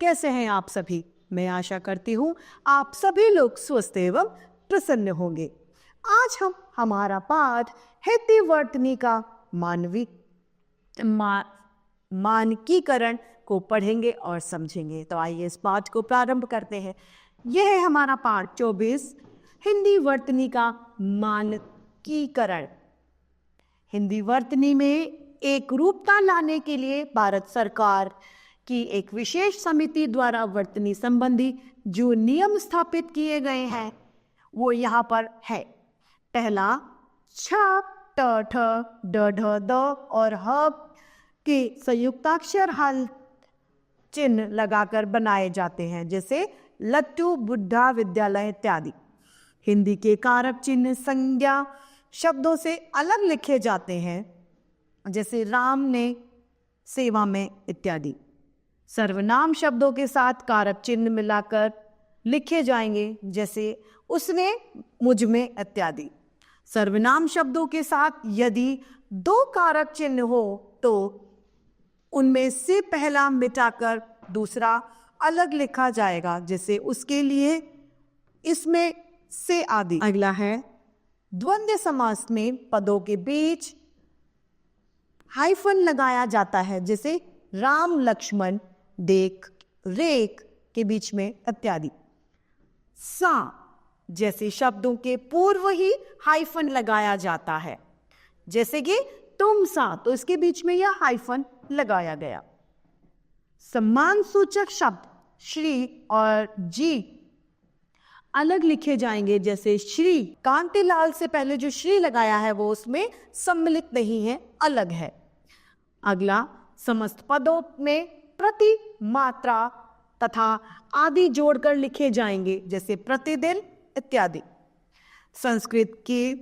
कैसे हैं आप सभी? मैं आशा करती हूँ आप सभी लोग स्वस्थ एवं प्रसन्न होंगे। आज हम हमारा पाठ हिंदी वर्तनी का मानकीकरण को पढ़ेंगे और समझेंगे। तो आइए इस पाठ को प्रारंभ करते हैं। यह है हमारा पाठ 24, हिंदी वर्तनी का मानकीकरण। हिंदी वर्तनी में एक रूपता लाने के लिए भारत सरकार की एक विशेष समिति द्वारा वर्तनी संबंधी जो नियम स्थापित किए गए हैं वो यहाँ पर है। पहला, छ, ट, ठ, ड, ढ, द और ह के संयुक्ताक्षर हल चिन्ह लगाकर बनाए जाते हैं, जैसे लट्टू, बुढ़ा, विद्यालय इत्यादि। हिंदी के कारक चिन्ह संज्ञा शब्दों से अलग लिखे जाते हैं, जैसे राम ने, सेवा में इत्यादि। सर्वनाम शब्दों के साथ कारक चिन्ह मिलाकर लिखे जाएंगे, जैसे उसने, मुझ में इत्यादि। सर्वनाम शब्दों के साथ यदि दो कारक चिन्ह हो तो उनमें से पहला मिटाकर दूसरा अलग लिखा जाएगा, जैसे उसके लिए, इसमें से आदि। अगला है, द्वंद्व समास में पदों के बीच हाइफन लगाया जाता है, जैसे राम, लक्ष्मण, देख, रेख के बीच में इत्यादि। सा जैसे शब्दों के पूर्व ही हाइफन लगाया जाता है, जैसे कि तुम सा, तो इसके बीच में यह हाइफन लगाया गया। सम्मान सूचक शब्द श्री और जी अलग लिखे जाएंगे, जैसे श्री। कांतिलाल से पहले जो श्री लगाया है वो उसमें सम्मिलित नहीं है, अलग है। अगला, समस्त पदों में प्रति, मात्रा तथा आदि जोड़कर लिखे जाएंगे, जैसे प्रतिदिन इत्यादि। संस्कृत के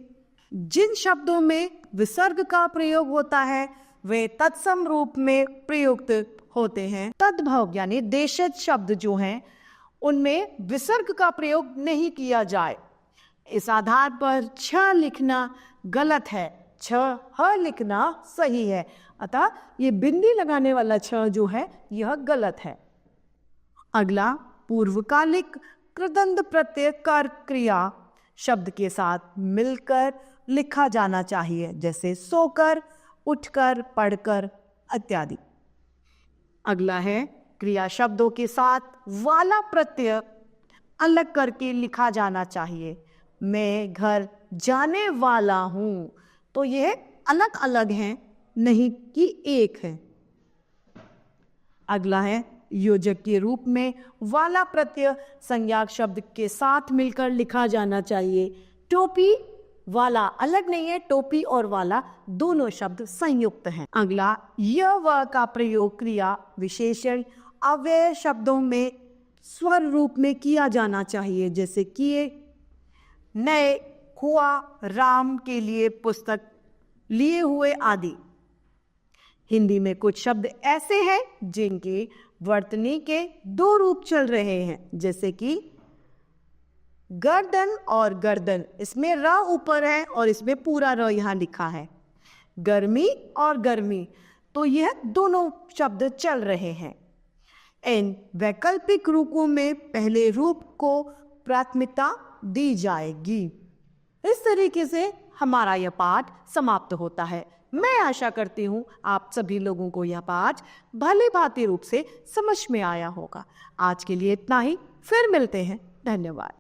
जिन शब्दों में विसर्ग का प्रयोग होता है वे तत्सम रूप में प्रयुक्त होते हैं। तद्भव यानी देशज शब्द जो हैं उनमें विसर्ग का प्रयोग नहीं किया जाए। इस आधार पर छ लिखना गलत है, छ ह लिखना सही है, अतः ये बिंदी लगाने वाला छ जो है यह गलत है। अगला, पूर्वकालिक कृदंत प्रत्यय कर क्रिया शब्द के साथ मिलकर लिखा जाना चाहिए, जैसे सोकर, उठकर, पढ़कर इत्यादि। अगला है, क्रिया शब्दों के साथ वाला प्रत्यय अलग करके लिखा जाना चाहिए। मैं घर जाने वाला हूं, तो यह अलग अलग हैं, नहीं कि एक है। अगला है, योजक के रूप में वाला प्रत्यय संज्ञक शब्द के साथ मिलकर लिखा जाना चाहिए। टोपी वाला अलग नहीं है, टोपी और वाला दोनों शब्द संयुक्त हैं। अगला, य व का प्रयोग क्रिया विशेषण अव्यय शब्दों में स्वर रूप में किया जाना चाहिए, जैसे किए, नए, हुआ, राम के लिए, पुस्तक, लिए हुए आदि। हिंदी में कुछ शब्द ऐसे हैं जिनके वर्तनी के दो रूप चल रहे हैं, जैसे कि गर्दन और गर्दन, इसमें र ऊपर है और इसमें पूरा र यहाँ लिखा है। गर्मी और गर्मी, तो यह दोनों शब्द चल रहे हैं। इन वैकल्पिक रूपों में पहले रूप को प्राथमिकता दी जाएगी। इस तरीके से हमारा यह पाठ समाप्त होता है। मैं आशा करती हूँ आप सभी लोगों को यह पाठ भली भांति रूप से समझ में आया होगा। आज के लिए इतना ही, फिर मिलते हैं। धन्यवाद।